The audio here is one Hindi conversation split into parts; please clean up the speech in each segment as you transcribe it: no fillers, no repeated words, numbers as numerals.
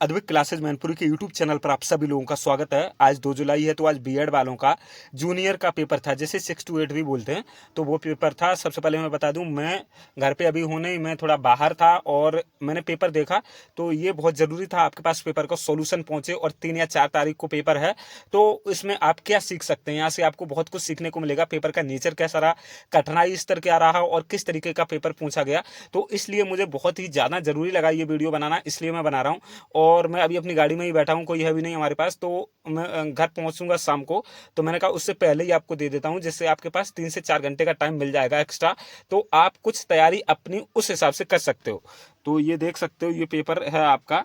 अद्विक क्लासेज मैनपुरी के यूट्यूब चैनल पर आप सभी लोगों का स्वागत है। आज 2 जुलाई है, तो आज बीएड वालों का जूनियर का पेपर था, जैसे 6 to 8 भी बोलते हैं, तो वो पेपर था। सबसे पहले मैं बता दूं, मैं घर पे अभी हूँ नहीं, मैं थोड़ा बाहर था और मैंने पेपर देखा, तो ये बहुत ज़रूरी था आपके पास पेपर का सॉल्यूशन पहुँचे। और 3 या 4 तारीख को पेपर है, तो इसमें आप क्या सीख सकते हैं, यहाँ से आपको बहुत कुछ सीखने को मिलेगा। पेपर का नेचर कैसा रहा, कठिनाई स्तर क्या रहा और किस तरीके का पेपर पूछा गया, तो इसलिए मुझे बहुत ही ज़्यादा ज़रूरी लगा ये वीडियो बनाना, इसलिए मैं बना रहा हूँ। और मैं अभी अपनी गाड़ी में ही बैठा हूँ, कोई है भी नहीं हमारे पास, तो मैं घर पहुँचूंगा शाम को, तो मैंने कहा उससे पहले ही आपको दे देता हूँ, जिससे आपके पास 3 से 4 घंटे का टाइम मिल जाएगा एक्स्ट्रा, तो आप कुछ तैयारी अपनी उस हिसाब से कर सकते हो। तो ये देख सकते हो, ये पेपर है आपका।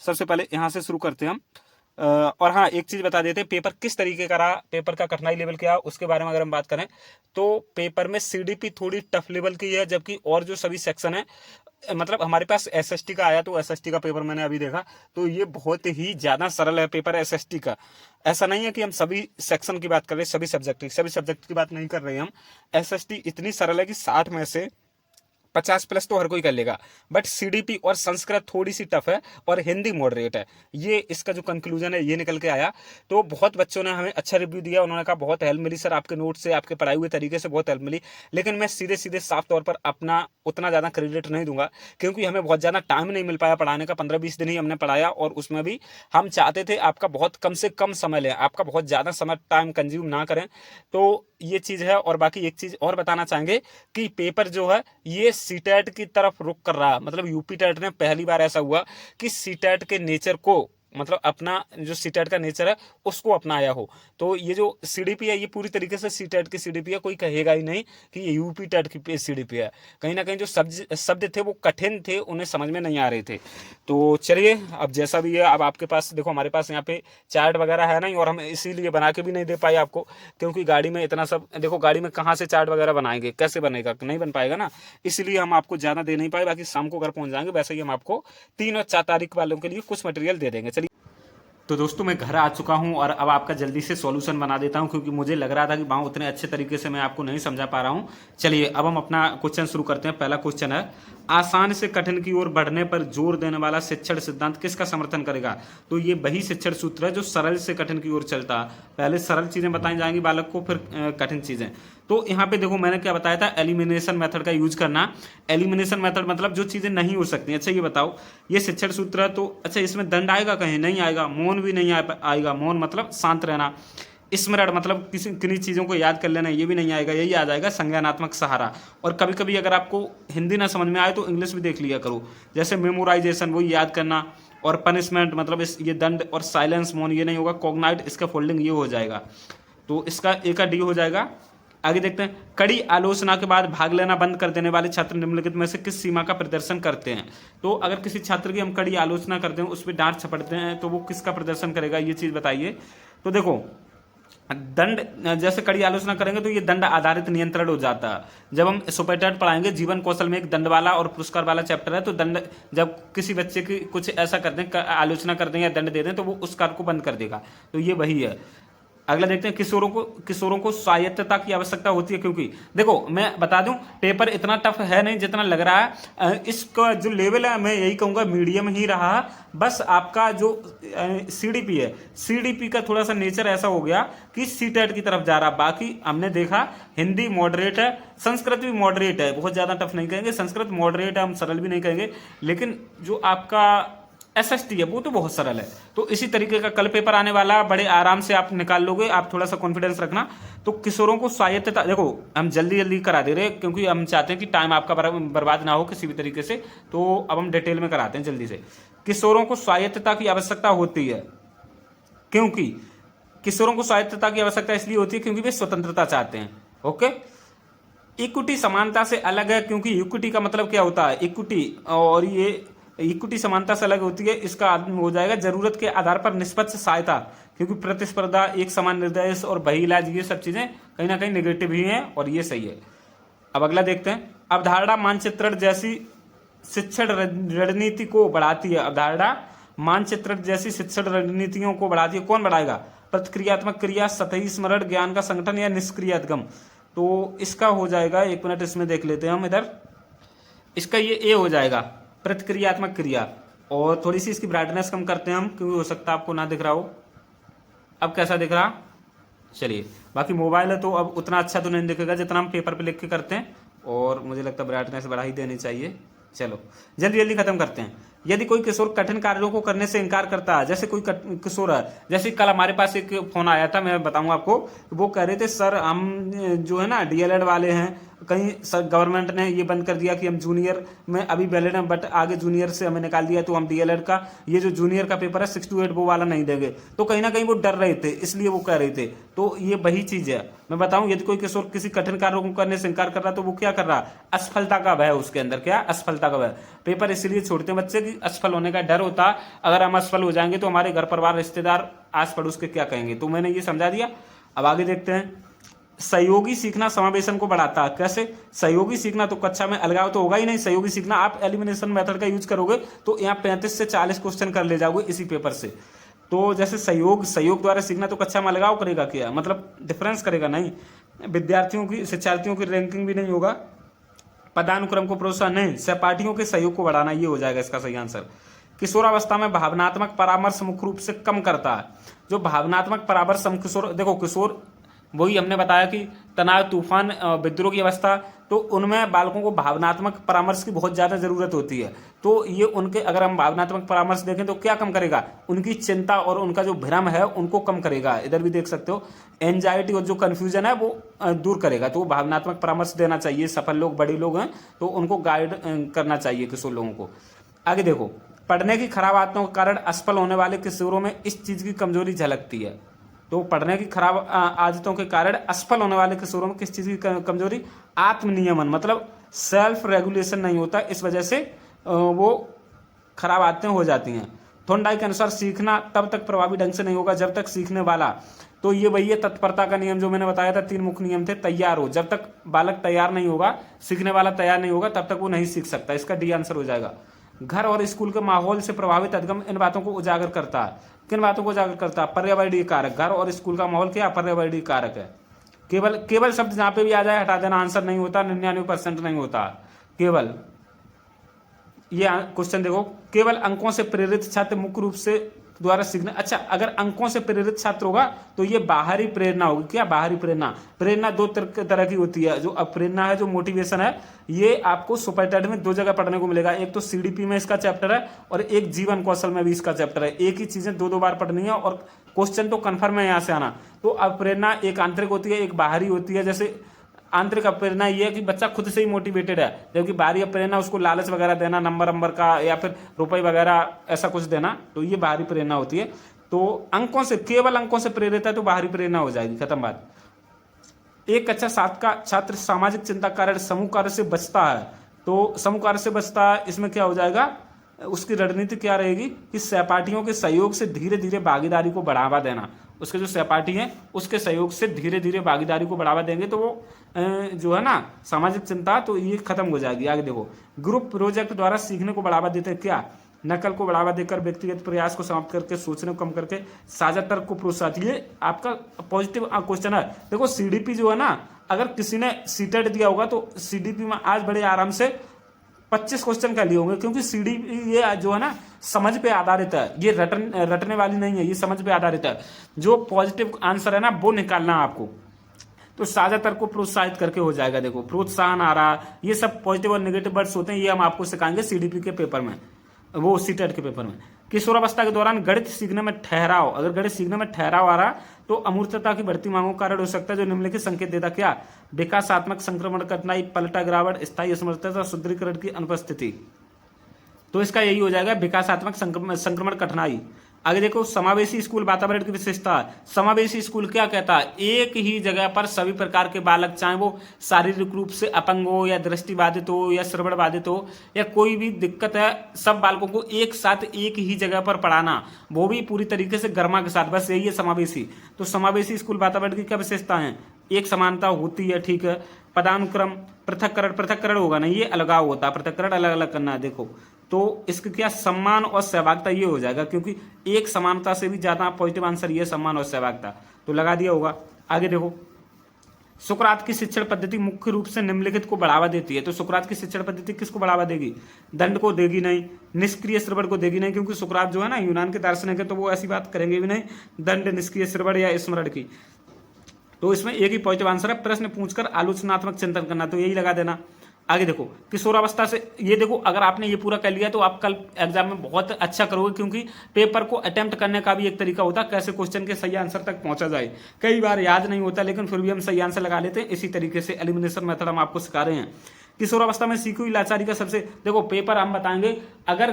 सबसे पहले यहाँ से शुरू करते हैं हम। और हाँ, एक चीज़ बता देते हैं, पेपर किस तरीके का रहा, पेपर का कठिनाई लेवल क्या, उसके बारे में अगर हम बात करें तो पेपर में सीडीपी थोड़ी टफ लेवल की है, जबकि और जो सभी सेक्शन है, मतलब हमारे पास एसएसटी का आया, तो एसएसटी का पेपर मैंने अभी देखा, तो ये बहुत ही ज़्यादा सरल है पेपर एसएसटी का। ऐसा नहीं है कि हम सभी सेक्शन की बात कर रहे हैं, सभी सब्जेक्ट की बात नहीं कर रहे हैं हम। एसएसटी इतनी सरल है कि 60 में से 50 प्लस तो हर कोई कर लेगा, बट सीडीपी और संस्कृत थोड़ी सी टफ है और हिंदी मॉडरेट है। ये इसका जो कंक्लूजन है ये निकल के आया। तो बहुत बच्चों ने हमें अच्छा रिव्यू दिया, उन्होंने कहा बहुत हेल्प मिली सर, आपके नोट से, आपके पढ़ाए हुए तरीके से बहुत हेल्प मिली। लेकिन मैं सीधे सीधे साफ तौर पर अपना उतना ज़्यादा क्रेडिट नहीं दूंगा, क्योंकि हमें बहुत ज़्यादा टाइम नहीं मिल पाया पढ़ाने का। 15-20 दिन ही हमने पढ़ाया, और उसमें भी हम चाहते थे आपका बहुत कम से कम समय लें, आपका बहुत ज़्यादा समय टाइम कंज्यूम ना करें। तो ये चीज़ है। और बाकी एक चीज़ और बताना चाहेंगे कि पेपर जो है ये सीटेट की तरफ रुख कर रहा है। मतलब यूपी टेट ने पहली बार ऐसा हुआ कि सीटेट के नेचर को, मतलब अपना जो सीटेट का नेचर है उसको अपनाया हो। तो ये जो सीडीपी है ये पूरी तरीके से सीटेट की सीडीपी है, कोई कहेगा ही नहीं कि ये यूपी टेट की सीडीपी है। कहीं ना कहीं जो शब्द थे वो कठिन थे, उन्हें समझ में नहीं आ रहे थे। तो चलिए, अब जैसा भी है, अब आपके पास देखो, हमारे पास यहाँ पे चार्ट वगैरह है नहीं, और हम इसीलिए बना के भी नहीं दे पाए आपको, क्योंकि गाड़ी में इतना सब, देखो गाड़ी में कहाँ से चार्ट वगैरह बनाएंगे, कैसे बनेगा, नहीं बन पाएगा ना, इसलिए हम आपको ज़्यादा दे नहीं पाए। बाकी शाम को घर पहुँच जाएंगे, वैसे ही हम आपको 3 और 4 तारीख वालों के लिए कुछ मटेरियल दे देंगे। चलिए, तो दोस्तों मैं घर आ चुका हूं और अब आपका जल्दी से सॉल्यूशन बना देता हूं, क्योंकि मुझे लग रहा था कि वहाँ उतने अच्छे तरीके से मैं आपको नहीं समझा पा रहा हूं। चलिए, अब हम अपना क्वेश्चन शुरू करते हैं। पहला क्वेश्चन है, आसान से कठिन की ओर बढ़ने पर जोर देने वाला शिक्षण सिद्धांत किसका समर्थन करेगा? तो ये वही शिक्षण सूत्र है जो सरल से कठिन की ओर चलता है। पहले सरल चीज़ें बताई जाएंगी बालक को, फिर कठिन चीज़ें। तो यहाँ पे देखो, मैंने क्या बताया था, एलिमिनेशन मेथड का यूज करना। एलिमिनेशन मेथड मतलब जो चीज़ें नहीं हो सकती। अच्छा ये बताओ, ये शिक्षण सूत्र है, तो अच्छा इसमें दंड आएगा? कहीं नहीं आएगा। मौन भी नहीं आएगा। मौन मतलब शांत रहना। स्मरण मतलब किन्हीं चीज़ों को याद कर लेना, ये भी नहीं आएगा। यही आ जाएगा संज्ञानात्मक सहारा। और कभी कभी अगर आपको हिंदी ना समझ में आए तो इंग्लिश भी देख लिया करो, जैसे मेमोराइजेशन, वो याद करना। और पनिशमेंट मतलब ये दंड। और साइलेंस, मौन, ये नहीं होगा। कॉग्नाइट, इसका फोल्डिंग, ये हो जाएगा। तो इसका ए का डी हो जाएगा। आगे देखते हैं, कड़ी आलोचना के बाद भाग लेना बंद कर देने वाले छात्र निम्नलिखित में से किस सीमा का प्रदर्शन करते हैं? तो अगर किसी छात्र की हम कड़ी आलोचना करते हैं, उस पर डांट छपड़ते हैं, तो वो किसका प्रदर्शन करेगा, ये चीज़ बताइए। तो देखो, दंड, जैसे कड़ी आलोचना करेंगे तो ये दंड आधारित नियंत्रण हो जाता है। जब हम सुपरटेट पढ़ाएंगे, जीवन कौशल में एक दंड वाला और पुरस्कार वाला चैप्टर है, तो दंड, जब किसी बच्चे की कुछ ऐसा कर दें, आलोचना कर दें या दंड दे दें, तो वो उस कार्य को बंद कर देगा। तो ये वही है। अगला देखते हैं, किशोरों को स्वायत्तता की आवश्यकता होती है, क्योंकि देखो मैं बता दूं, पेपर इतना टफ है नहीं जितना लग रहा है। इसका जो लेवल है, मैं यही कहूंगा मीडियम ही रहा। बस आपका जो सीडीपी है, सीडीपी का थोड़ा सा नेचर ऐसा हो गया कि सीटेट की तरफ जा रहा। बाकी हमने देखा हिंदी मॉडरेट है, संस्कृत भी मॉडरेट है, बहुत ज्यादा टफ नहीं कहेंगे। संस्कृत मॉडरेट है, हम सरल भी नहीं कहेंगे। लेकिन जो आपका एसएसटी है वो तो बहुत सरल है। तो इसी तरीके का कल पेपर आने वाला, बड़े आराम से आप निकाल लोगे, आप थोड़ा सा कॉन्फिडेंस रखना। तो किशोरों को स्वायत्तता, देखो हम जल्दी जल्दी करा दे रहे हैं, क्योंकि हम चाहते हैं कि टाइम आपका बर्बाद ना हो किसी भी तरीके से। तो अब हम डिटेल में कराते हैं जल्दी से। किशोरों को स्वायत्तता की आवश्यकता होती है, क्योंकि किशोरों को स्वायत्तता की आवश्यकता इसलिए होती है क्योंकि वे स्वतंत्रता चाहते हैं। ओके, इक्विटी समानता से अलग है, क्योंकि इक्विटी का मतलब क्या होता है, इक्विटी, और ये इक्विटी समानता से अलग होती है। इसका हो जाएगा जरूरत के आधार पर निष्पक्ष सहायता, क्योंकि प्रतिस्पर्धा, एक समान निर्देश और बही इलाज, ये सब चीजें कहीं ना कहीं नेगेटिव ही हैं, और ये सही है। अब अगला देखते हैं, अवधारणा मानचित्रण जैसी शिक्षण रणनीति को बढ़ाती है। अवधारणा मानचित्रण जैसी शिक्षण रणनीतियों को बढ़ाती है। कौन बढ़ाएगा? प्रतिक्रियात्मक क्रिया, सतही स्मरण, ज्ञान का संगठन या निष्क्रियात्मक। तो इसका हो जाएगा, एक मिनट इसमें देख लेते हैं हम इधर, इसका ये ए हो जाएगा, प्रतिक्रियात्मक क्रिया। और थोड़ी सी इसकी ब्राइटनेस कम करते हैं हम, क्योंकि हो सकता है आपको ना दिख रहा हो। अब कैसा दिख रहा? चलिए, बाकी मोबाइल है तो अब उतना अच्छा तो नहीं दिखेगा जितना हम पेपर पे लिख के करते हैं, और मुझे लगता है ब्राइटनेस बढ़ा ही देनी चाहिए। चलो जल्दी जल्दी खत्म करते हैं। यदि कोई किशोर कठिन कार्यों को करने से इनकार करता है, जैसे कोई किशोर है, जैसे कल हमारे पास एक फोन आया था, मैं बताऊंगा आपको, वो कह रहे थे सर हम जो है ना डीएलएड वाले हैं, कहीं सर गवर्नमेंट ने ये बंद कर दिया कि हम जूनियर में अभी वैलिड हैं, बट आगे जूनियर से हमें निकाल दिया, तो हम डीएलएड का ये जो जूनियर का पेपर है 6 to 8 वो वाला नहीं देंगे। तो कहीं ना कहीं वो डर रहे थे, इसलिए वो कह रहे थे। तो ये वही चीज है, मैं बताऊं, यदि कोई किशोर किसी कठिन कार्यों को करने से इनकार कर रहा है, तो वो क्या कर रहा है? असफलता का भय, उसके अंदर क्या? असफलता का भय। पेपर इसलिए छोड़ते हैं बच्चे कि असफल होने का डर होता। अगर हम असफल हो जाएंगे तो हमारे घर परिवार रिश्तेदार आस पड़ोस के क्या कहेंगे। तो मैंने ये समझा दिया। अब आगे देखते हैं। सहयोगी सीखना समावेशन को बढ़ाता है। कैसे सहयोगी सीखना? तो कक्षा में अलगाव तो होगा ही नहीं। सहयोगी सीखना, आप एलिमिनेशन मेथड का यूज करोगे तो यहाँ 35 से 40 क्वेश्चन कर ले जाओगे इसी पेपर से। तो जैसे सहयोग द्वारा सीखना, तो कक्षा में अलगाव करेगा क्या? मतलब डिफरेंस करेगा नहीं। विद्यार्थियों की, शिक्षार्थियों की रैंकिंग भी नहीं होगा। पदानुक्रम को प्रोत्साहन नहीं, सहपाठियों के सहयोग को बढ़ाना, ये हो जाएगा इसका सही आंसर। किशोरावस्था में भावनात्मक परामर्श मुख्य रूप से कम करता है। जो भावनात्मक परामर्श हम किशोर, देखो किशोर वही हमने बताया कि तनाव, तूफान, विद्रोह की अवस्था, तो उनमें बालकों को भावनात्मक परामर्श की बहुत ज़्यादा ज़रूरत होती है। तो ये उनके, अगर हम भावनात्मक परामर्श देखें तो क्या कम करेगा? उनकी चिंता और उनका जो भ्रम है उनको कम करेगा। इधर भी देख सकते हो, एंजाइटी और जो कन्फ्यूजन है वो दूर करेगा। तो भावनात्मक परामर्श देना चाहिए। सफल लोग, बड़े लोग हैं तो उनको गाइड करना चाहिए किशोर लोगों को। आगे देखो, पढ़ने की खराब आदतों के कारण असफल होने वाले किशोरों में इस चीज़ की कमजोरी झलकती है। तो पढ़ने की खराब आदतों के कारण असफल होने वाले किशोरों में किस चीज़ की कमजोरी? आत्मनियमन, मतलब सेल्फ रेगुलेशन नहीं होता, इस वजह से वो खराब आदतें हो जाती हैं। थॉर्नडाइक के अनुसार सीखना तब तक प्रभावी ढंग से नहीं होगा जब तक सीखने वाला, तो ये वही है तत्परता का नियम जो मैंने बताया था। 3 मुख्य नियम थे। तैयार हो, जब तक बालक तैयार नहीं होगा, सीखने वाला तैयार नहीं होगा, तब तक वो नहीं सीख सकता। इसका डी आंसर हो जाएगा। घर और स्कूल के माहौल से प्रभावित अधिगम इन बातों को उजागर करता है। किन बातों को उजागर करता है? पर्यावरणीय कारक। घर और स्कूल का माहौल क्या पर्यावरणीय कारक है। केवल शब्द जहां पे भी आ जाए हटा देना, आंसर नहीं होता। 99% नहीं होता। केवल, ये क्वेश्चन देखो, केवल अंकों से प्रेरित छात्र मुख्य रूप से द्वारा सीखना। अच्छा, अगर अंकों से प्रेरित छात्र होगा तो ये बाहरी प्रेरणा होगी। क्या बाहरी प्रेरणा? प्रेरणा 2 तरह की होती है। जो अप्रेरणा है, जो मोटिवेशन है, ये आपको सुपरटेड में 2 जगह पढ़ने को मिलेगा। एक तो सीडीपी में इसका चैप्टर है और एक जीवन कौशल में भी इसका चैप्टर है। एक ही चीजें 2 बार पढ़नी है और क्वेश्चन तो कन्फर्म है यहाँ से आना। तो अप्रेरणा एक आंतरिक होती है, एक बाहरी होती है। जैसे आंतरिक प्रेरणा ये है कि बच्चा खुद से ही मोटिवेटेड है, जबकि बाहरी प्रेरणा उसको लालच वगैरह देना, नंबर का या फिर रुपए वगैरह ऐसा कुछ देना, तो ये बाहरी प्रेरणा होती है। तो अंकों से, केवल अंकों से प्रेरित है तो बाहरी प्रेरणा हो जाएगी, खत्म बात। एक अच्छा 7 का छात्र सामाजिक चिंता कारण समूह कार्य से बचता है। तो समूह कार्य से बचता है, इसमें क्या हो जाएगा? उसकी रणनीति क्या रहेगी कि सहपाठियों के सहयोग से धीरे धीरे भागीदारी को बढ़ावा देना। उसके जो सहपाठी हैं उसके सहयोग से धीरे धीरे भागीदारी को बढ़ावा देंगे तो वो जो है ना सामाजिक चिंता, तो ये खत्म हो जाएगी। आगे देखो, ग्रुप प्रोजेक्ट द्वारा सीखने को बढ़ावा देते हैं। क्या? नकल को बढ़ावा देकर, व्यक्तिगत प्रयास को समाप्त करके, सोचने को कम करके, साझा तर्क को प्रोत्साहित। ये आपका पॉजिटिव क्वेश्चन है। देखो सीडीपी जो है ना, अगर किसी ने सीटेट दिया होगा तो सीडीपी में आज बड़े आराम से 25 क्वेश्चन कर लिए होंगे, क्योंकि सीडीपी ये जो है ना समझ पे आधारित है। ये रटने वाली नहीं है, ये समझ पे आधारित है। जो पॉजिटिव आंसर है ना वो निकालना है आपको। तो साझा तर्क को प्रोत्साहित करके हो जाएगा। देखो प्रोत्साहन आ रहा, ये सब पॉजिटिव और नेगेटिव वर्ड्स होते हैं, ये हम आपको सिखाएंगे सीडीपी के पेपर में, वो सीटेट के पेपर में। किशोरावस्था के दौरान गणित सीखने में ठहराव, अगर गणित सीखने में ठहराव आ रहा तो अमूर्तता की बढ़ती मांगों का कारण हो सकता है, जो निम्नलिखित संकेत देता। क्या? विकासात्मक संक्रमण कठिनाई, पलटा गिरावट, स्थायी असमर्थता, सुदृढ़ीकरण की अनुपस्थिति। तो इसका यही हो जाएगा, विकासात्मक संक्रमण कठिनाई। आगे देखो, समावेशी स्कूल वातावरण की विशेषता। समावेशी स्कूल क्या कहता है? एक ही जगह पर सभी प्रकार के बालक, चाहे वो शारीरिक रूप से अपंग हो या दृष्टिबाधित हो या श्रवण बाधित हो या कोई भी दिक्कत है, सब बालकों को एक साथ एक ही जगह पर पढ़ाना, वो भी पूरी तरीके से गर्मा के साथ, बस यही है समावेशी। तो समावेशी स्कूल वातावरण की क्या विशेषता है? एक समानता होती है, ठीक है। पदानुक्रम, पृथक्करण होगा नहीं, ये अलगाव होता है, पृथक्करण अलग अलग करना है। देखो तो इसका क्या? सम्मान और सहभागिता, ये हो जाएगा, क्योंकि एक समानता से भी ज्यादा पॉजिटिव आंसर ये सम्मान और सहभागिता, तो लगा दिया होगा। आगे देखो, सुकरात की शिक्षण पद्धति मुख्य रूप से निम्नलिखित को बढ़ावा देती है। तो सुकरात की शिक्षण पद्धति किसको बढ़ावा देगी? दंड को देगी नहीं, निष्क्रिय श्रवण को देगी नहीं, क्योंकि सुकरात जो है ना यूनान के दार्शनिक है, तो वो ऐसी बात करेंगे भी नहीं दंड, निष्क्रिय श्रवण या स्मरण की। तो इसमें एक ही पॉजिटिव आंसर है, प्रश्न पूछकर आलोचनात्मक चिंतन करना, तो यही लगा देना। आगे देखो, किशोरावस्था से, ये देखो अगर आपने ये पूरा कर लिया तो आप कल एग्जाम में बहुत अच्छा करोगे, क्योंकि पेपर को अटेम्प्ट करने का भी एक तरीका होता है कैसे क्वेश्चन के सही आंसर तक पहुंचा जाए। कई बार याद नहीं होता, लेकिन फिर भी हम सही आंसर लगा लेते हैं। इसी तरीके से एलिमिनेशन मेथड हम आपको सिखा रहे हैं। किशोरावस्था में सीखी हुई लाचारी का सबसे, देखो पेपर हम बताएंगे, अगर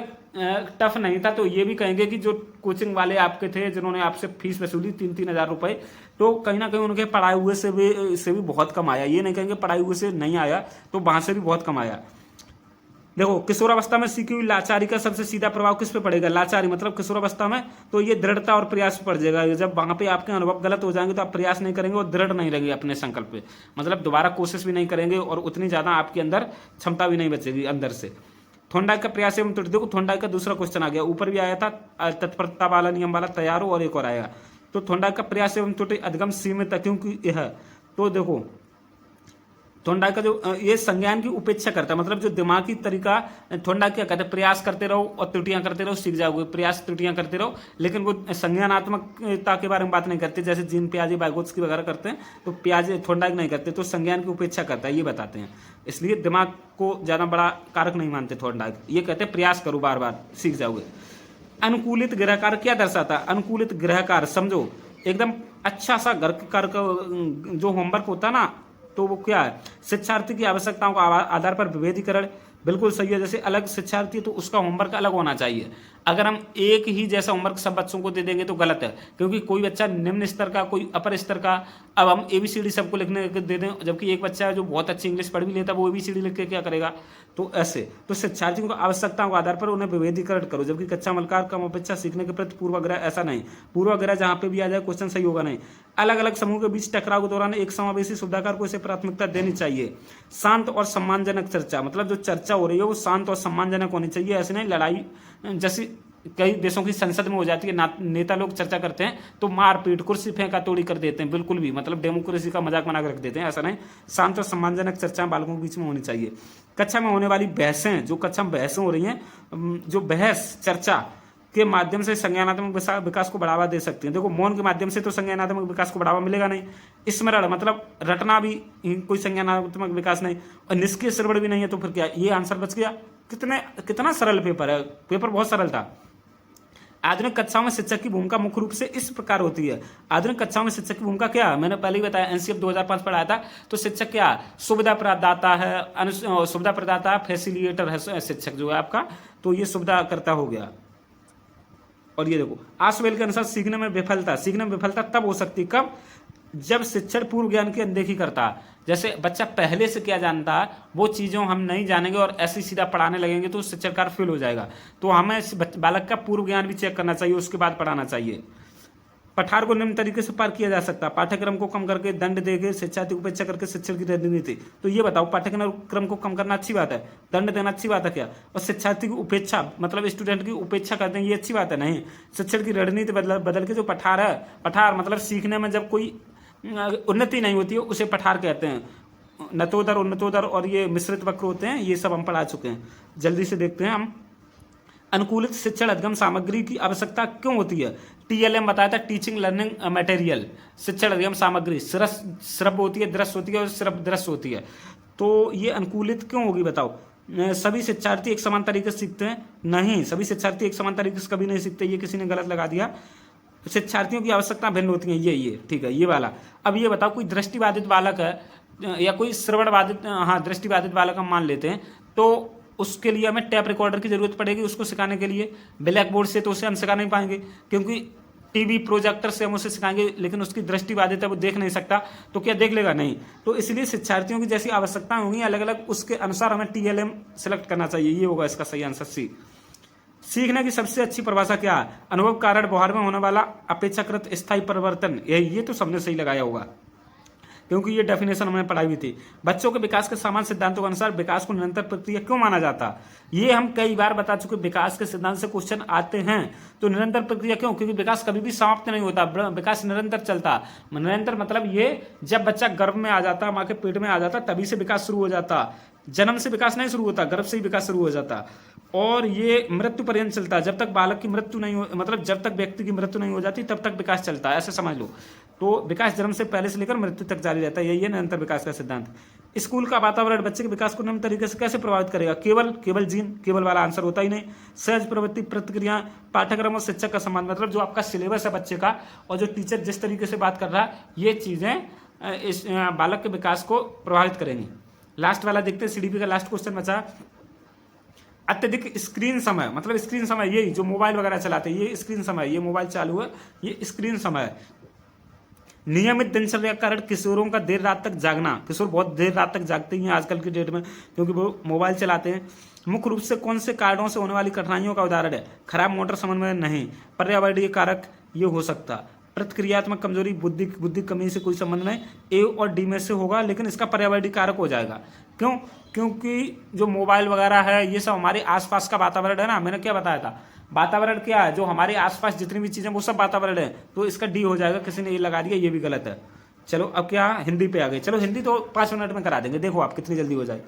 टफ नहीं था तो ये भी कहेंगे कि जो कोचिंग वाले आपके थे जिन्होंने आपसे फीस वसूली 3-3 हज़ार रुपए, तो कहीं ना कहीं उनके पढ़ाए हुए से भी बहुत कम आया। ये नहीं कहेंगे पढ़ाई हुए से नहीं आया, तो वहां से भी बहुत कम आया। देखो किशोरावस्था में सीखी हुई लाचारी का सबसे सीधा प्रभाव किस पे पड़ेगा? लाचारी मतलब किशोरावस्था में, तो ये दृढ़ता और प्रयास पे पड़ जाएगा। जब वहां पे आपके अनुभव गलत हो जाएंगे तो आप प्रयास नहीं करेंगे और दृढ़ नहीं रहेंगे अपने संकल्प पे, मतलब दोबारा कोशिश भी नहीं करेंगे और उतनी ज्यादा आपके अंदर क्षमता भी नहीं बचेगी अंदर से। थोंडाइक का प्रयास एवं त्रुटि, देखो थोंडाइक का दूसरा क्वेश्चन आ गया, ऊपर भी आया था तत्परता वाला नियम वाला, तैयार हो और एक और आएगा। तो थोंडाइक का प्रयास एवं त्रुटि अधिगम सीमित, क्योंकि यह, तो देखो थोंडाइक का जो ये संज्ञान की उपेक्षा करता है, मतलब जो दिमागी तरीका, थोंडाइक क्या कहते हैं, प्रयास करते रहो और त्रुटियां करते रहो, सीख जाओगे, प्रयास त्रुटियां करते रहो, लेकिन वो संज्ञानात्मकता के बारे में बात नहीं करते, जैसे जीन पियाजे बाइगोत्स्की वगैरह करते हैं, तो पियाजे थोंडाइक नहीं करते, तो संज्ञान की उपेक्षा करता है, ये बताते हैं। इसलिए दिमाग को ज्यादा बड़ा कारक नहीं मानते थोंडाइक, ये कहते हैं प्रयास करो, बार बार सीख जाओगे। अनुकूलित गृहकार क्या दर्शाता है? अनुकूलित गृहकार समझो, एकदम अच्छा सा घर का जो होमवर्क होता है ना, तो वो क्या है? शिक्षार्थी की आवश्यकताओं के आधार पर विभेदीकरण, बिल्कुल सही है। जैसे अलग शिक्षार्थी है तो उसका होमवर्क अलग होना चाहिए। अगर हम एक ही जैसा होमवर्क सब बच्चों को दे देंगे तो गलत है, क्योंकि कोई बच्चा निम्न स्तर का, कोई अपर स्तर का, अब हम ABCD सबको लिखने दे दें, जबकि एक बच्चा है जो बहुत अच्छी इंग्लिश पढ़ भी लेता है, वो ABCD लिख के क्या करेगा? तो ऐसे, तो शिक्षार्थियों को आवश्यकताओं के आधार पर उन्हें विभेदीकरण करो, जबकि कच्चा मलकार कम अपेक्षा सीखने के प्रति पूर्वाग्रह, ऐसा नहीं। पूर्वाग्रह जहां पे भी आ जाए क्वेश्चन सही होगा नहीं। अलग अलग समूह के बीच टकराव के दौरान एक समावेशी सुविधाकार को इसे प्राथमिकता देनी चाहिए। शांत और सम्मानजनक चर्चा, मतलब जो चर्चा हो रही है वो शांत और सम्मानजनक होनी चाहिए, ऐसे नहीं लड़ाई जैसी कई देशों की संसद में हो जाती है, नेता लोग चर्चा करते हैं तो मारपीट, कुर्सी फेंका तोड़ी कर देते हैं, बिल्कुल भी, मतलब डेमोक्रेसी का मजाक बना कर रख देते हैं, ऐसा नहीं। शांत और सम्मानजनक चर्चा बालकों के बीच में होनी चाहिए। कक्षा में होने वाली बहसें, जो कक्षा में बहसें हो रही हैं, जो बहस चर्चा के माध्यम से संज्ञानात्मक विकास को बढ़ावा दे सकती है। देखो मौन के माध्यम से तो संज्ञानात्मक विकास को बढ़ावा मिलेगा नहीं। स्मरण मतलब रटना भी कोई संज्ञानात्मक विकास नहीं, और निष्क्रिय श्रवण भी नहीं है, तो फिर क्या? ये आंसर बच गया। कितना सरल पेपर है, पेपर बहुत सरल था। आधुनिक कक्षाओं में शिक्षक की भूमिका मुख्य रूप से इस प्रकार होती है। आधुनिक कक्षाओं में शिक्षक की भूमिका क्या है? मैंने पहले ही बताया, NCF 2005 पढ़ाया था। तो शिक्षक क्या? सुविधा प्रदाता है, सुविधा प्रदाता, फैसिलिटेटर है शिक्षक जो है आपका, तो ये सुविधा करता हो गया। और ये देखो आसवेल के अनुसार सीखने में विफलता तब हो सकती, कब? जब शिक्षण पूर्व ज्ञान की अनदेखी करता है। जैसे बच्चा पहले से क्या जानता है वो चीज़ों हम नहीं जानेंगे और ऐसे सीधा पढ़ाने लगेंगे तो शिक्षण फेल हो जाएगा। तो हमें बालक का पूर्व ज्ञान भी चेक करना चाहिए, उसके बाद पढ़ाना चाहिए। पठार को निम्न तरीके से पार किया जा सकता है। पाठ्यक्रम को कम करके, दंड देके, शिक्षार्थी को उपेक्षा करके शिक्षण की रणनीति। तो ये बताओ, पाठ्यक्रम को कम करना अच्छी बात है, दंड देना अच्छी बात है क्या? और शिक्षार्थी की उपेक्षा, मतलब स्टूडेंट की उपेक्षा करते हैं, ये अच्छी बात है नहीं। शिक्षण की रणनीति बदल के जो पठार है, पठार मतलब सीखने में जब कोई उन्नति नहीं होती है उसे पठार कहते हैं। नतोदर, उन्नतोदर और ये मिश्रित वक्र होते हैं, ये सब हम पढ़ा चुके हैं। जल्दी से देखते हैं हम। अनुकूलित शिक्षण अधिगम सामग्री की आवश्यकता क्यों होती है? TLM बताया था, टीचिंग लर्निंग मटेरियल। शिक्षण अधिगम सामग्री श्रव्य होती है, दृश्य होती है और श्रव्य दृश्य होती है। तो ये अनुकूलित क्यों होगी बताओ? सभी शिक्षार्थी एक समान तरीके से सीखते हैं? नहीं, सभी शिक्षार्थी एक समान तरीके से कभी नहीं सीखते, ये किसी ने गलत लगा दिया। शिक्षार्थियों की आवश्यकता भिन्न होती है, ये ठीक है, ये वाला। अब ये बताओ, कोई दृष्टिबाधित बालक है या कोई श्रवणबाधित, हाँ दृष्टिबाधित बालक हम मान लेते हैं, तो उसके लिए हमें टैप रिकॉर्डर की जरूरत पड़ेगी उसको सिखाने के लिए। ब्लैक बोर्ड से तो उसे हम सिखा नहीं पाएंगे, क्योंकि टीवी प्रोजेक्टर से हम उसे सिखाएंगे, लेकिन उसकी दृष्टि बाधित है, वो देख नहीं सकता, तो क्या देख लेगा? नहीं। तो इसलिए शिक्षार्थियों की जैसी आवश्यकताएं होंगी अलग अलग, उसके अनुसार हमें TLM सेलेक्ट करना चाहिए। ये होगा इसका सही आंसर सी। सीखने की सबसे अच्छी परिभाषा क्या है? अनुभव कारण व्यवहार में होने वाला अपेक्षाकृत स्थायी परिवर्तन। ये तो सबने सही लगाया होगा। क्योंकि ये डेफिनेशन हमने पढ़ाई हुई थी। बच्चों के विकास के समान सिद्धांतों के अनुसार विकास को निरंतर प्रक्रिया क्यों माना जाता, ये हम कई बार बता चुके। विकास के सिद्धांत से क्वेश्चन आते हैं, तो निरंतर प्रक्रिया क्यों, क्योंकि विकास कभी भी समाप्त नहीं होता, विकास निरंतर चलता। निरंतर मतलब ये जब बच्चा गर्भ में आ जाता, माँ के पेट में आ जाता, तभी से विकास शुरू हो जाता। जन्म से विकास नहीं शुरू होता, गर्भ से ही विकास शुरू हो जाता। और ये मृत्यु पर्यंत चलता है, जब तक बालक की मृत्यु नहीं हो, मतलब जब तक व्यक्ति की मृत्यु नहीं हो जाती तब तक विकास चलता है, ऐसे समझ लो। तो विकास जन्म से पहले से लेकर मृत्यु तक जारी रहता है, यही है निरंतर विकास का सिद्धांत। स्कूल का वातावरण बच्चे के विकास को निम्न तरीके से कैसे प्रभावित करेगा, केवल जीन, केवल वाला आंसर होता ही नहीं। सहज प्रवृत्ति, प्रतिक्रिया, पाठ्यक्रम और शिक्षक का संबंध, मतलब जो आपका सिलेबस है बच्चे का और जो टीचर जिस तरीके से बात कर रहा है, ये चीजें इस बालक के विकास को प्रभावित करेंगी। लास्ट वाला देखते हैं, सीडीपी का लास्ट क्वेश्चन बचा। अत्यधिक स्क्रीन समय, मतलब स्क्रीन समय यही जो मोबाइल वगैरह चलाते हैं, ये स्क्रीन समय, ये मोबाइल चालू है, ये स्क्रीन समय है। नियमित दिनचर्या के कारण किशोरों का देर रात तक जागना, किशोर बहुत देर रात तक जागते हैं आजकल की डेट में, क्योंकि वो मोबाइल चलाते हैं। मुख्य रूप से कौन से कारणों से होने वाली कठिनाइयों का उदाहरण है, खराब मोटर समन्वय नहीं, पर्यावरणीय कारक ये हो सकता, प्रतिक्रियात्मक कमजोरी, बुद्धि कमी से कोई संबंध नहीं, ए और डी में से होगा, लेकिन इसका पर्यावरणीय कारक हो जाएगा। क्यों, क्योंकि जो मोबाइल वगैरह है ये सब हमारे आसपास का वातावरण है ना, मैंने क्या बताया था, वातावरण क्या है, जो हमारे आसपास जितनी भी चीजें वो सब वातावरण है, तो इसका डी हो जाएगा। किसी ने ये लगा दिया, ये भी गलत है। चलो अब क्या, हिंदी पे आ गए। चलो हिंदी तो 5 मिनट में करा देंगे, देखो आप कितनी जल्दी हो जाए।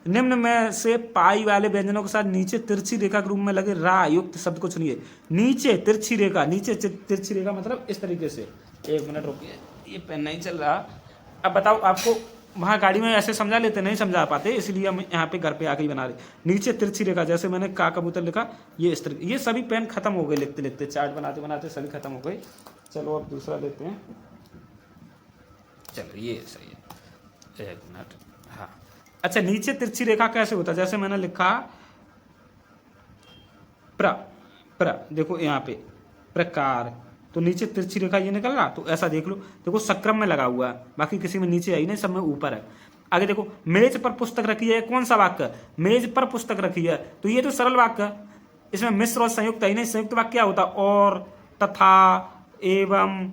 निम्न में से पाई वाले व्यंजनों के साथ नीचे तिरछी रेखा के रूप में लगे रा युक्त शब्द को चुनिए। नीचे तिरछी रेखा, नीचे तिरछी रेखा मतलब इस तरीके से। 1 मिनट रुकिए, ये पेन नहीं चल रहा। अब बताओ, आपको वहाँ गाड़ी में ऐसे समझा लेते, नहीं समझा पाते, इसलिए हम यहाँ पे घर पे आके ही बना रहे। नीचे तिरछी रेखा, जैसे मैंने का कबूतर लिखा, ये इस तरह। ये सभी पेन खत्म हो गए लिखते लिखते, चार्ट बनाते बनाते सभी खत्म हो गए। चलो अब दूसरा लेते हैं। चलो ये सही है, 1 मिनट। हाँ अच्छा, नीचे तिरछी रेखा कैसे होता है, जैसे मैंने लिखा प्र, देखो यहाँ पे प्रकार, तो नीचे तिरछी रेखा ये निकल रहा, तो ऐसा देख लो। देखो सक्रम में लगा हुआ है, बाकी किसी में नीचे आई नहीं, सब में ऊपर है। आगे देखो, मेज पर पुस्तक रखी है, कौन सा वाक्य, मेज पर पुस्तक रखी है, तो ये तो सरल वाक्य है। इसमें मिश्र और संयुक्त है नहीं, संयुक्त वाक्य क्या होता, और, तथा, एवं,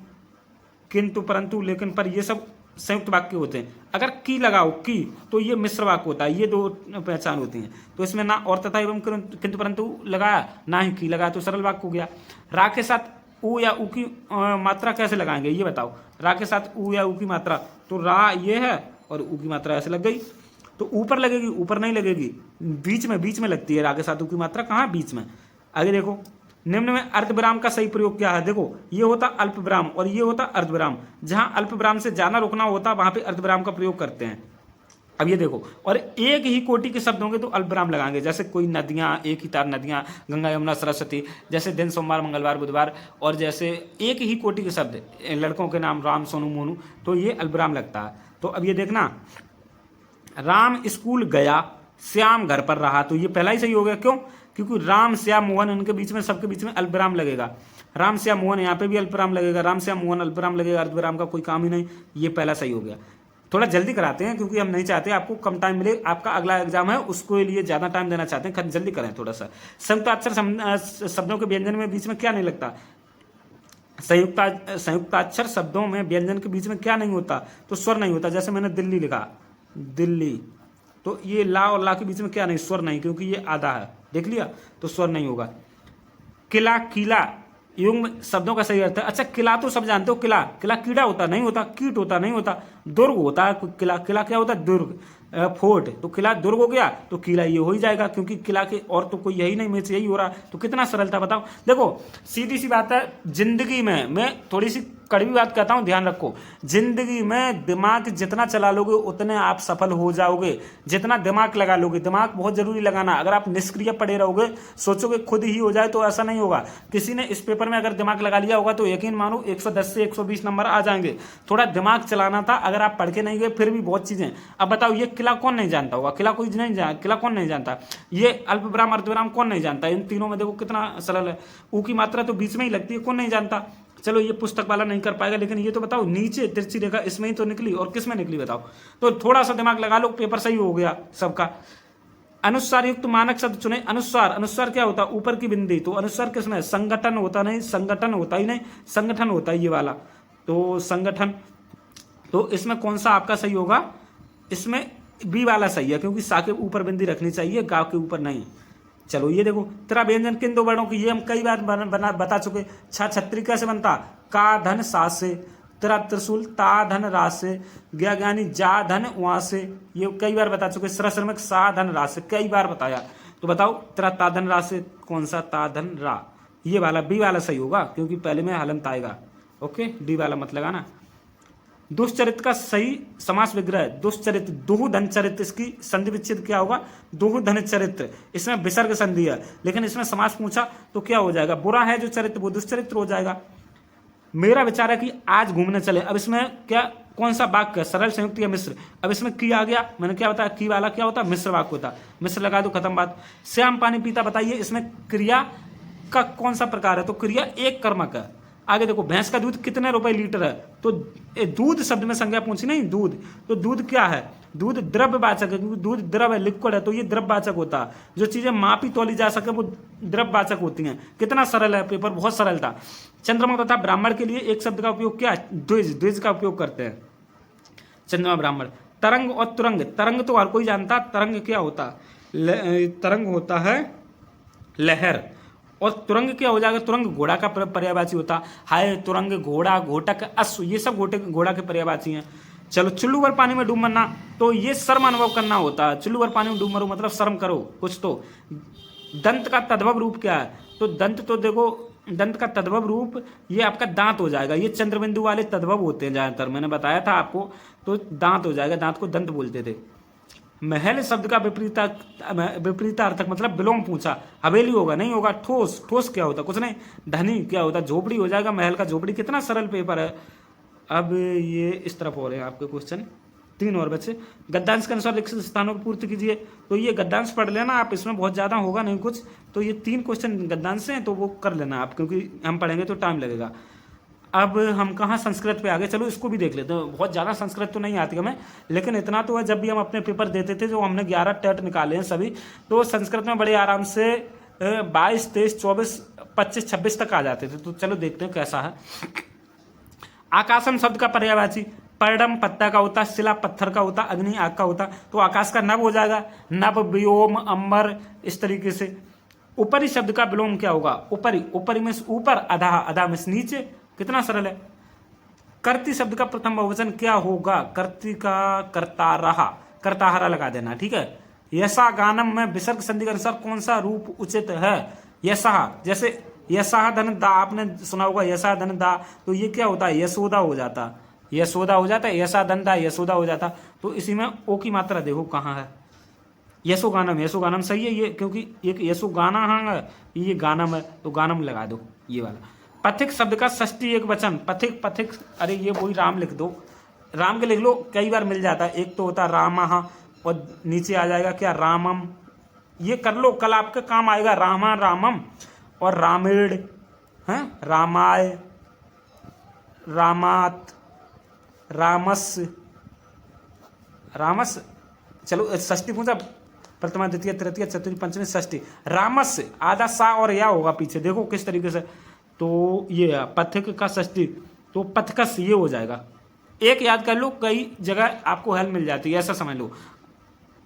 किंतु, परंतु, लेकिन, पर, ये सब संयुक्त वाक्य होते हैं। अगर की लगाओ, की, तो ये मिश्र वाक्य होता है, ये 2 पहचान होती हैं। तो इसमें ना और, तथा, एवं, किंतु, परंतु लगाया, ना ही की लगाया, तो सरल वाक्य हो गया। रा के साथ ऊ या ऊ की मात्रा कैसे लगाएंगे, ये बताओ। रा के साथ ऊ या ऊ की मात्रा, तो रा ये है और ऊ की मात्रा ऐसे लग गई, तो ऊपर लगेगी, ऊपर नहीं लगेगी, बीच में लगती है। रा के साथ ऊ की मात्रा कहाँ, बीच में। आगे देखो, निम्न में अर्धविराम का सही प्रयोग क्या है, देखो ये होता अल्प विराम और ये होता अर्धविराम। जहां अल्प विराम से ज्यादा रुकना होता वहां पे अर्धविराम का प्रयोग करते हैं। अब ये देखो, और एक ही कोटि के शब्द होंगे तो अल्पविराम लगाएंगे, जैसे कोई नदियां, एक ही तार नदियां, गंगा यमुना सरस्वती, जैसे दिन सोमवार मंगलवार बुधवार, और जैसे एक ही कोटि के शब्द, लड़कों के नाम राम सोनू मोनू, तो ये अल्पविराम लगता है। तो अब ये देखना, राम स्कूल गया, श्याम घर पर रहा, तो ये पहला ही सही हो गया। क्यों, क्योंकि राम श्याम मोहन, इनके बीच में, सबके बीच में अल्पविराम लगेगा। राम श्याम मोहन, यहाँ पे भी अल्पविराम लगेगा, राम श्याम मोहन अल्पविराम लगेगा, अर्धविराम का कोई काम ही नहीं, ये पहला सही हो गया। थोड़ा जल्दी कराते हैं क्योंकि हम नहीं चाहते आपको कम टाइम मिले, आपका अगला एग्जाम है उसको लिए ज्यादा टाइम देना चाहते हैं, जल्दी करें थोड़ा सा। संयुक्ताक्षर शब्दों के व्यंजन में बीच में क्या नहीं लगता, संयुक्ताक्षर शब्दों में व्यंजन के बीच में क्या नहीं होता, तो स्वर नहीं होता। जैसे मैंने दिल्ली लिखा, दिल्ली, तो ये ला और ला के बीच में क्या नहीं, स्वर नहीं, क्योंकि ये आधा है, देख लिया, तो स्वर नहीं होगा। किला, कीला, युग्म शब्दों का सही अर्थ है। अच्छा, किला तो सब जानते हो, किला, किला कीड़ा होता नहीं होता, कीट होता नहीं होता, दुर्ग होता है किला। किला क्या होता है, दुर्ग, फोर्ट, तो किला दुर्ग हो गया, तो किला ये हो ही जाएगा, क्योंकि किला के और तो कोई यही नहीं, में से यही हो रहा, तो कितना सरल था बताओ। देखो सीधी सी बात है, जिंदगी में मैं थोड़ी सी कड़वी बात कहता हूं, ध्यान रखो, जिंदगी में दिमाग जितना चला लोगे उतने आप सफल हो जाओगे, जितना दिमाग लगा लोगे। दिमाग बहुत जरूरी लगाना, अगर आप निष्क्रिय पड़े रहोगे, सोचोगे खुद ही हो जाए, तो ऐसा नहीं होगा। किसी ने इस पेपर में अगर दिमाग लगा लिया होगा तो यकीन मानो 110 से 120 नंबर आ जाएंगे। थोड़ा दिमाग चलाना था, अगर आप पढ़ के नहीं गए फिर भी बहुत चीजें। अब बताओ, ये किला कौन नहीं जानता होगा, किला कोई नहीं किला कौन नहीं जानता, ये अल्पविराम अर्धविराम कौन नहीं जानता, इन तीनों में देखो कितना सरल है। ऊ की मात्रा तो बीच में ही लगती है, कौन नहीं जानता। चलो ये पुस्तक वाला नहीं कर पाएगा, लेकिन ये तो बताओ, नीचे तिरछी रेखा इसमें ही तो निकली, और किस में निकली बताओ। तो थोड़ा सा दिमाग लगा लो, पेपर सही हो गया सबका। अनुस्वार युक्त मानक शब्द चुने। अनुस्वार, अनुस्वार क्या होता है, ऊपर की बिंदी, तो अनुस्वार किसमें, संगठन होता नहीं, संगठन होता ही नहीं, संगठन होता है ये वाला, तो संगठन। तो इसमें कौन सा आपका सही होगा? इसमें बी वाला सही है, क्योंकि सा के ऊपर बिंदी रखनी चाहिए, गाँव के ऊपर नहीं। चलो ये देखो, तेरा व्यंजन किन दो वर्णों की, ये हम कई बार बता चुके। छत्री कैसे बनता? का धन सा से। तेरा त्रिशूल ता धन रा से। ज्ञा ज्ञानी जा धन वहां से, ये कई बार बता चुके। श्रमिक सा धन रा से, कई बार बताया। तो बताओ तेरा ता धन रा से कौन सा? ता धन रा, ये वाला बी वाला सही होगा, क्योंकि पहले में हलंत आएगा। ओके, डी वाला मत लगाना। दुष्चरित्र का सही समास विग्रह, दुष्चरित्र दोहु धन चरित्र, इसकी संधि विच्छेद क्या होगा? दोहु धन चरित्र। इसमें विसर्ग संधि है, लेकिन इसमें समास पूछा तो क्या हो जाएगा? बुरा है जो चरित्र वो दुष्चरित्र हो जाएगा। मेरा विचार है कि आज घूमने चले। अब इसमें क्या, कौन सा वाक्य, सरल, संयुक्त या मिश्र? अब इसमें की आ गया, मैंने क्या बताया, की वाला क्या होता है? मिश्र वाक्य होता। मिश्र लगा दो, खत्म बात। श्याम पानी पीता, बताइए इसमें क्रिया का कौन सा प्रकार है? तो क्रिया एक कर्मक है। आगे देखो, भैंस का दूध कितने रुपए लीटर है? तो दूध शब्द में संज्ञा पूछी नहीं, दूध। तो दूध क्या है? दूध द्रव्यवाचक है, क्योंकि दूध द्रव है, लिक्विड है, तो ये द्रव्यवाचक होता है। जो चीजें मापी तोली जा सके वो द्रव्यवाचक होती हैं। कितना सरल है पेपर, बहुत सरल था। चंद्रमा तथा ब्राह्मण के लिए एक शब्द का उपयोग क्या है? द्विज, द्विज का उपयोग करते हैं। चंद्रमा ब्राह्मण। तरंग और तुरंग, तरंग तो हर कोई जानता, तरंग क्या होता? तरंग होता है लहर। और तुरंग क्या हो जाएगा? तुरंग घोड़ा का पर्यायवाची होता। हाय तुरंग, घोड़ा, घोटक, अश्व, ये सब घोड़ा के पर्यायवाची हैं। चलो, चुल्लू भर पानी में डूब मरना, तो ये शर्म अनुभव करना होता है। चुल्लू भर पानी में डूब मरो मतलब शर्म करो कुछ तो। दंत का तद्भव रूप क्या है? तो दंत, तो देखो दंत का तद्भव रूप ये आपका दांत हो जाएगा। ये चंद्रबिंदु वाले तद्भव होते हैं ज्यादातर, मैंने बताया था आपको। तो दांत हो जाएगा, दांत को दंत बोलते थे। महल शब्द का विपरीतार्थक मतलब विलोम पूछा। हवेली होगा, नहीं होगा। ठोस, ठोस क्या होता? कुछ नहीं। धनी क्या होता? झोपड़ी हो जाएगा, महल का झोपड़ी। कितना सरल पेपर है। अब ये इस तरफ हो रहे हैं आपके क्वेश्चन, 3 और बच्चे। गद्यांश के अनुसार रिक्त स्थानों की पूर्ति कीजिए। तो ये गद्यांश पढ़ लेना आप, इसमें बहुत ज्यादा होगा नहीं कुछ। तो ये 3 क्वेश्चन गद्यांश से हैं, तो वो कर लेना आप, क्योंकि हम पढ़ेंगे तो टाइम लगेगा। अब हम कहाँ संस्कृत पे आ गए, चलो इसको भी देख लेते हैं। बहुत ज़्यादा संस्कृत तो नहीं आती हमें, लेकिन इतना तो है, जब भी हम अपने पेपर देते थे, जो हमने 11 टेट निकाले हैं सभी, तो संस्कृत में बड़े आराम से 22, 23, 24, 25, 26 तक आ जाते थे। तो चलो देखते हैं कैसा है। आकाशम शब्द का पर्यायवाची, पर्णम पत्ता का होता, शिला पत्थर का होता, अग्नि आग का होता। तो आकाश का नभ हो जाएगा, नभ, व्योम, अंबर, इस तरीके से। ऊपरी शब्द का विलोम क्या होगा? ऊपरी, ऊपरी में ऊपर, अधा, अधा में नीचे। कितना सरल है। कर्ती शब्द का प्रथम बहुवचन क्या होगा? कर्ती का कर्तारहा, कर्ताहरा लगा देना, ठीक है। यशा गानम में विसर्ग संधि के अनुसार कौन सा रूप उचित है? यशा, जैसे यशा धन दा, आपने सुना होगा यशा धन दा, तो ये क्या होता है? यशोदा हो जाता, यशोदा हो जाता है। यशा धन दा, यशोदा हो जाता। तो इसी में ओ की मात्रा देखो कहाँ है। यशो गानम, यशो गानम सही है ये, क्योंकि एक यशो गाना है, ये गानम है, तो गानम लगा दो ये वाला। पथिक शब्द का षष्ठी एक वचन, पथिक, पथिक, अरे ये वही राम लिख दो, राम के लिख लो, कई बार मिल जाता है। एक तो होता है रामः, और नीचे आ जाएगा क्या? रामम। ये कर लो, कल आपके काम आएगा। रामा, रामम, और रामेण है, रामाय, रामात, रामस, रामस। चलो षष्ठी पूछा, प्रथमा, द्वितीय, तृतीय, चतुर्थी, पंचमी, षष्ठी। रामस, आधा सा और या होगा पीछे, देखो किस तरीके से। तो ये पथिक का षष्ठी, तो पथकस ये हो जाएगा। एक याद कर लो, कई जगह आपको हेल्प मिल जाती है, ऐसा समझ लो।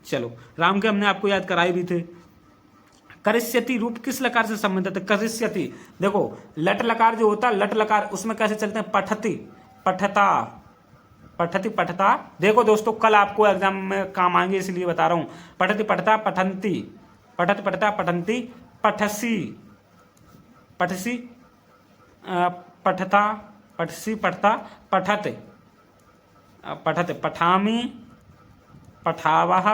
चलो, राम के हमने आपको याद कराए भी थे। करिष्यति रूप किस लकार से संबंधित है? करिष्यति, देखो लट लकार जो होता है, लट लकार, उसमें कैसे चलते हैं? पठति, पठता, पठति, पठता। देखो दोस्तों, कल आपको एग्जाम में काम आएंगे, इसलिए बता रहा हूं। पठति, पठता, पठंती, पठति, पठता, पठंती, पठसी, पठसी, पठता, पठसी, पठता, पठते, पठते, पठामी, पठावह,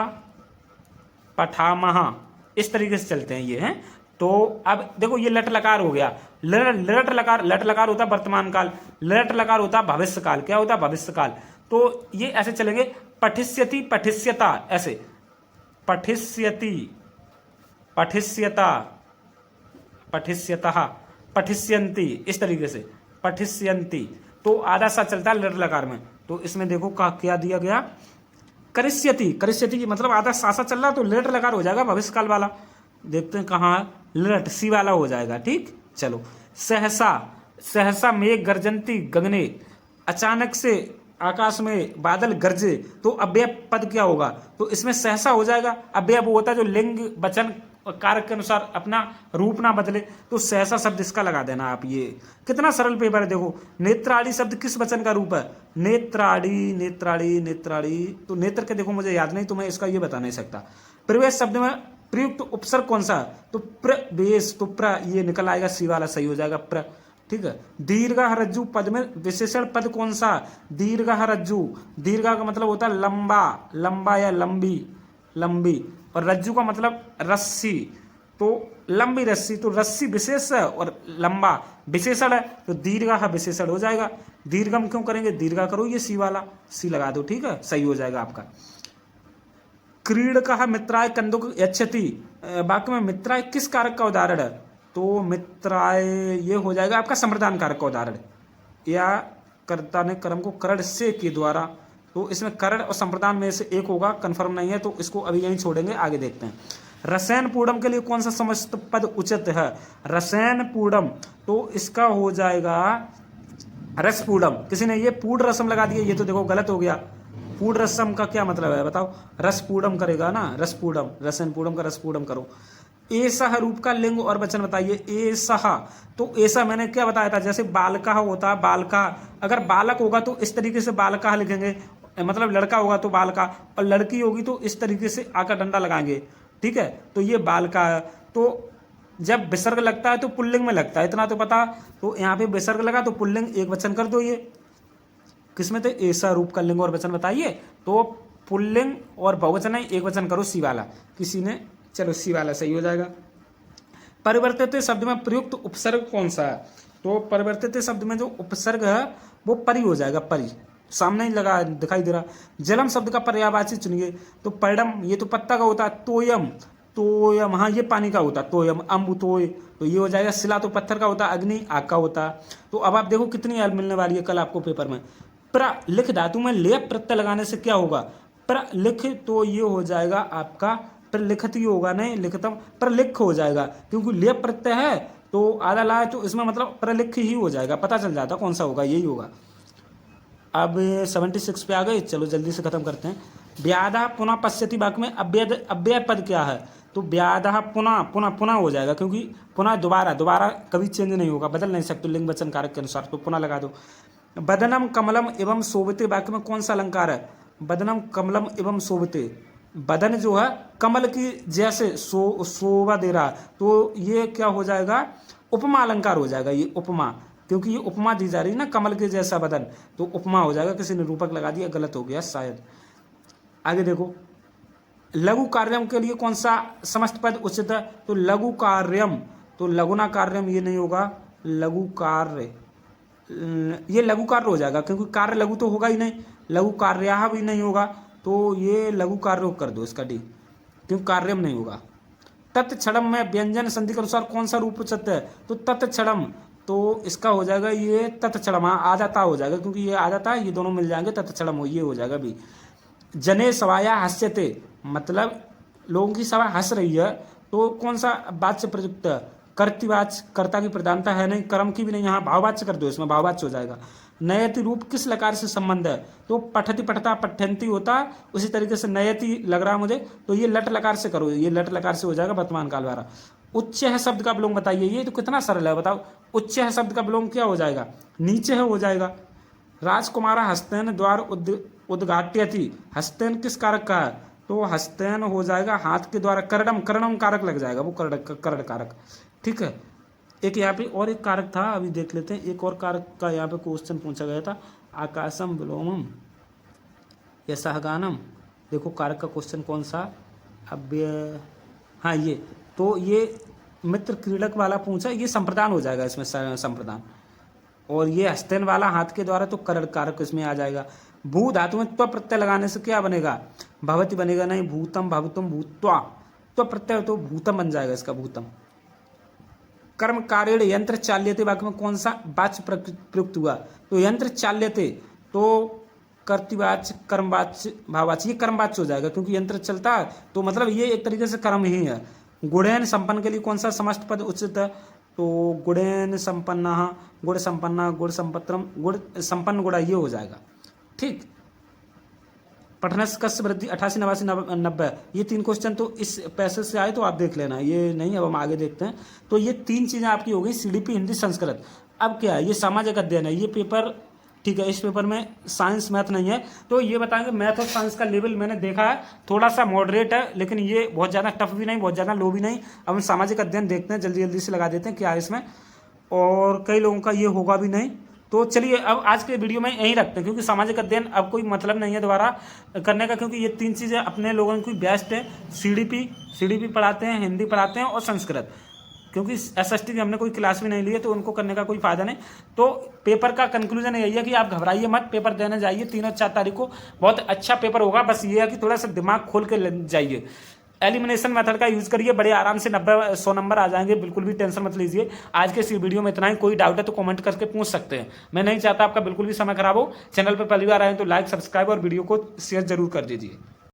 पठामह, इस तरीके से चलते हैं ये हैं। तो अब देखो, ये लट लकार हो गया। लट लकार, लट लकार होता है वर्तमान काल, लट लकार होता है भविष्य काल। क्या होता है? भविष्य काल। तो ये ऐसे चलेंगे, पठिष्यति, पठिष्यता, ऐसे पठिष्यति, पठिष्यता, पठिष्यतः, पठिष्यन्ति, इस तरीके से पठिष्यन्ति। तो आधा सा चलता है लट लकार में। तो इसमें देखो क्या दिया गया? करिष्यति, करिष्यति की मतलब आधा सासा चल रहा, तो लट लकार हो जाएगा भविष्य काल वाला। देखते हैं कहाँ है, लट सी वाला हो जाएगा, ठीक। चलो, सहसा, सहसा मेघ गर्जंती गगने, अचानक से आकाश में बादल गरजे, तो अव्यय पद क्या होगा? तो इसमें सहसा हो जाएगा। अव्यय वो होता है जो लिंग वचन कारक के अनुसार अपना रूप ना बदले, तो सहसा शब्द इसका लगा देना आप। ये कितना सरल पेपर है। देखो नेत्राड़ी शब्द किस वचन का रूप है? नेत्राड़ी, नेत्राड़ी, नेत्राड़ी। तो नेत्र के देखो मुझे याद नहीं, तो मैं इसका ये बता नहीं सकता। प्रवेश शब्द में प्रयुक्त उपसर्ग कौन सा? तो प्रवेश, तो प्र ये निकल आएगा, सी वाला सही हो जाएगा, प्र। ठीक है। दीर्घ रज्जु पद में विशेषण पद कौन सा? दीर्घ रज्जु, दीर्घा का मतलब होता है लंबा, लंबा या लंबी, लंबी। और रज्जु का मतलब रस्सी, तो लंबी रस्सी, तो रस्सी विशेष है और लंबा विशेषण है, तो दीर्घा विशेषण हो जाएगा। दीर्घम क्यों करेंगे? दीर्घा करो, ये सी वाला, सी लगा दो। ठीक है, सही हो जाएगा आपका। क्रीडक मित्राय कंदुक यच्छति, वाक्य में मित्राय किस कारक का उदाहरण है? तो मित्राय ये हो जाएगा आपका संप्रदान कारक का उदाहरण, या कर्ता ने कर्म को करण से के द्वारा, तो इसमें करण और संप्रदान में से एक होगा, कंफर्म नहीं है, तो इसको अभी यहीं छोड़ेंगे, आगे देखते हैं। रसैन पूर्णम के लिए कौन सा समस्त पद उचित है? रसैन पूर्णम, तो इसका हो जाएगा रस पूर्णम। किसी ने ये पूर्ण रसम लगा दिया, ये तो देखो गलत हो गया। पूर्ण रसम का क्या मतलब है बताओ? रस पूर्णम करेगा ना, रस पूर्णम, रसैन पूर्णम का रस पूर्णम करो। एसह रूप का लिंग और वचन बताइए। एसह, तो ऐसा मैंने क्या बताया था, जैसे बालका होता, बालका, अगर बालक होगा तो इस तरीके से बालका लिखेंगे, मतलब लड़का होगा तो बालका, और लड़की होगी तो इस तरीके से आका डंडा लगाएंगे। ठीक है, तो ये बालका है। तो जब विसर्ग लगता है तो पुल्लिंग में लगता है, इतना तो पता। तो यहाँ पे विसर्ग लगा तो पुल्लिंग एक वचन कर दो। ये किसमें थे? ऐसा रूप का लिंग और वचन बताइए, तो पुल्लिंग और बहुवचन है, एक वचन करो, सी वाला। किसी ने, चलो सी वाला सही हो जाएगा। परिवर्तित शब्द में प्रयुक्त उपसर्ग कौन सा है? तो परिवर्तित शब्द में जो उपसर्ग है वो परि हो जाएगा, परि, सामने ही लगा दिखाई दे रहा। जलम शब्द का पर्यायवाची चुनिए। तो पैडम, ये तो पत्ता का होता है। तोयम, तोयम, हाँ ये पानी का होता है, तोयम, अम्बु तोय, तो ये हो जाएगा। शिला तो पत्थर का होता है, अग्नि आग का होता है। तो अब आप देखो कितनी हेल्प मिलने वाली है कल आपको पेपर में। प्रलिख धातु में लेप प्रत्यय लगाने से क्या होगा? प्रलिख, तो ये हो जाएगा आपका प्रलिखित, ही होगा, नहीं लिखितम, प्रलिख हो जाएगा, क्योंकि लेप प्रत्यय है तो आधा ला है, तो इसमें मतलब प्रलिख ही हो जाएगा, पता चल जाता कौन सा होगा, यही होगा। अब 76 पे आ गए, चलो जल्दी से खत्म करते हैं। व्याधा पुनः पश्यति वाक्य में अव्यय पद क्या है? तो व्याधा पुनः, पुनः पुनः हो जाएगा, क्योंकि पुनः दोबारा, दोबारा कभी चेंज नहीं होगा, बदल नहीं सकते लिंग वचन कारक के अनुसार, तो पुनः लगा दो। बदनम कमलम एवं शोभिते वाक्य में कौन सा अलंकार है? बदनम कमलम एवं शोभिते, बदन जो है कमल की जैसे शोभा दे रहा, तो ये क्या हो जाएगा? उपमा अलंकार हो जाएगा, ये उपमा, क्योंकि ये उपमा दी जा रही है ना, कमल के जैसा बदन, तो उपमा हो जाएगा। किसी ने रूपक लगा दिया, गलत हो गया शायद। आगे देखो, लघु कार्यम के लिए कौन सा समस्त पद उचित है? तो लघु कार्यम, तो लघुना कार्यम ये नहीं होगा, लघु कार्य, ये लघु कार्य हो जाएगा, क्योंकि कार्य लघु तो होगा ही नहीं, लघु कार्य भी नहीं होगा, तो ये लघु कार्य कर दो इसका डी, क्योंकि कार्यम नहीं होगा। तत्क्षणम में व्यंजन संधि के अनुसार कौन सा रूप उचित है? तो तत्क्षणम, तो इसका हो जाएगा ये तत्क्षणम, आ जाता हो जाएगा, क्योंकि ये आ जाता है, ये दोनों मिल जाएंगे, तत्क्षणम हो, ये हो जाएगा भी। जने सवाया हस्यते, मतलब लोगों की सभा हंस रही है, तो कौन सा वाच्य प्रयुक्त है? कर्तृवाच्य, कर्ता की प्रधानता है नहीं, कर्म की भी नहीं, यहाँ भाववाच्य कर दो, इसमें भाववाच्य हो जाएगा। नयति रूप किस लकार से संबंध है? तो पठति पठता पठ्यंती होता है, उसी तरीके से नयति लग रहा मुझे, तो ये लट लकार से करो, ये लट लकार से हो जाएगा वर्तमान काल द्वारा। उच्च है शब्द का विलोम बताइए, ये तो कितना सरल है बताओ। उच्च है शब्द का विलोम क्या हो जाएगा? नीचे है हो जाएगा। राजकुमारा हस्तैन द्वार उद्घाट्यति, हस्तैन किस कारक का है? तो हस्तैन हो जाएगा हाथ के द्वारा, कर्णम, कर्णम कारक लग जाएगा, वो कर्ण कारक। ठीक है, एक यहाँ पे और एक कारक था, अभी देख लेते हैं। एक और कारक का यहाँ पे क्वेश्चन पूछा गया था, आकाशम विलोमम यशगानम। देखो कारक का क्वेश्चन कौन सा, अब हाँ ये, तो ये मित्र क्रीडक वाला पूछा, ये संप्रदान हो जाएगा इसमें, संप्रदान। और ये हस्तैन वाला हाथ के द्वारा, तो करण कारक इसमें आ जाएगा। भू धातु में त्व प्रत्यय लगाने से क्या बनेगा? भवति बनेगा नहीं, भूतम भवतुम भूत्वा, त्व प्रत्यय तो भूतम बन जाएगा इसका, भूतम। कर्म कार्यण यंत्र चाल्यते वाक्य में कौन सा वाच्य प्रयुक्त हुआ? तो यंत्र चाल्यते, तो कर्तृवाच्य, कर्मवाच्य, भाववाच्य, ये कर्मवाच्य हो जाएगा, क्योंकि यंत्र चलता है, तो मतलब ये एक तरीके से कर्म ही है। गुणेन संपन्न के लिए कौन सा समस्त पद उचित है? तो गुणेन संपन्न, गुण संपन्न, गुण संपत्रम, गुण संपन्न गुणा, ये हो जाएगा। ठीक। पठनस कस्य वृद्धि 88 89 90, ये 3 क्वेश्चन तो इस पैसेज से आए तो आप देख लेना, ये नहीं। अब हम आगे देखते हैं। तो ये 3 चीज़ें आपकी हो गई, सीडीपी, हिंदी, संस्कृत। अब क्या है, ये सामाजिक अध्ययन है, ये पेपर ठीक है। इस पेपर में साइंस मैथ नहीं है, तो ये बताएंगे मैथ और साइंस का लेवल मैंने देखा है थोड़ा सा मॉडरेट है, लेकिन ये बहुत ज़्यादा टफ भी नहीं, बहुत ज़्यादा लो भी नहीं। अब हम सामाजिक अध्ययन देखते हैं, जल्दी जल्दी से लगा देते हैं क्या है इसमें, और कई लोगों का ये होगा भी नहीं। तो चलिए अब आज के वीडियो में यहीं रखते हैं, क्योंकि सामाजिक अध्ययन अब कोई मतलब नहीं है दोबारा करने का, क्योंकि ये 3 चीज़ें अपने लोगों की बेस्ट है। सीडीपी पढ़ाते हैं, हिंदी पढ़ाते हैं और संस्कृत, क्योंकि एसएसटी की हमने कोई क्लास भी नहीं ली है तो उनको करने का कोई फायदा नहीं। तो पेपर का कंक्लूजन यही है कि आप घबराइए मत, पेपर देने जाइए 3 और 4 तारीख को, बहुत अच्छा पेपर होगा। बस ये है कि थोड़ा सा दिमाग खोल के जाइए, एलिमिनेशन मेथड का यूज़ करिए, बड़े आराम से 90-100 नंबर आ जाएंगे, बिल्कुल भी टेंशन मत लीजिए। आज के इस वीडियो में इतना ही, कोई डाउट है तो कमेंट करके पूछ सकते हैं। मैं नहीं चाहता आपका बिल्कुल भी समय खराब हो। चैनल पर पहली बार आए तो लाइक, सब्सक्राइब और वीडियो को शेयर जरूर कर दीजिए।